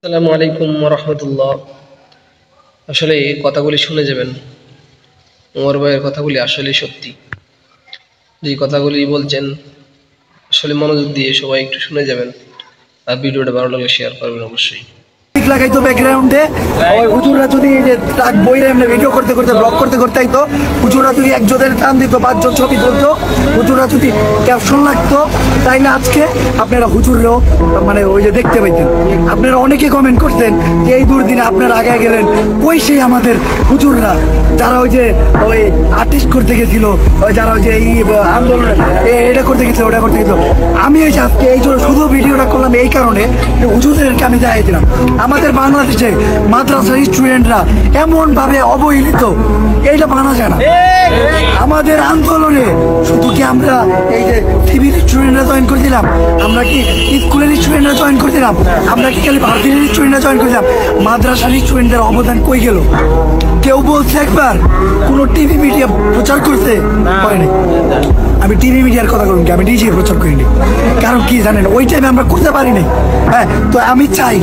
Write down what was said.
আসসালামু আলাইকুম রহমতুল্লাহ। আসলে এই কথাগুলি শুনে যাবেন, ওমর ভাইয়ের কথাগুলি আসলে সত্যি। যে কথাগুলি বলছেন আসলে মনোযোগ দিয়ে সবাই একটু শুনে যাবেন, আর ভিডিওটা ভালো লাগলে শেয়ার করবেন অবশ্যই। লাগাইতো ব্যাকগ্রাউন্ডে ওই হুজুররা যদি ট্রাক বইরে এমনি ভিডিও করতে করতে ব্লগ করতে করতে আইতো, হুজুররা যদি একজনের টান দিত, পাঁচজন ছবি তুলতো, হুজুররা যদি ক্যাপশন লাগতো, তাইলে আজকে আপনারা হুজুররাও মানে ওই যে দেখতে পাইতেন। আপনারা অনেকে কমেন্ট করতেন যে এই দুর্দিনে আপনারা আগে গেলেন, ওই সেই আমাদের হুজুররা যারা ওই যে ওই আর্টিস্ট করতে গেছিল, ওই যারা ওই যে এই আন্দোলন এটা করতে গেছিল, ওটা করতে গেছিল। আমি এই আজকে এই জন্য শুধু ভিডিওটা করলাম এই কারণে যে হুজুরদেরকে আমি দেখাইছিলাম আমাদের বাংলাদেশে মাদ্রাসার স্টুডেন্টরা এমন ভাবে অবহেলিত, এইটা মানা যায় না। আমাদের আন্দোলনে শুধু কি আমরা এই যে সিভিল স্টুডেন্টরা জয়েন করে দিলাম, আমরা কি স্কুলের স্টুডেন্টরা জয়েন করে দিলাম, আমরা কি খালি ভারতীয় স্টুডেন্টরা জয়েন করে দিলাম? মাদ্রাসার স্টুডেন্টদের অবদান কই গেল? কেউ বলছে একবার? কোন টিভি মিডিয়া প্রচার করতে পারেনি? আমি টিভি মিডিয়ার কথা বলুন কি, আমি নিজে প্রচার করিনি। কারণ কি জানেন, ওই টাইমে আমরা করতে পারিনি। হ্যাঁ, তো আমি চাই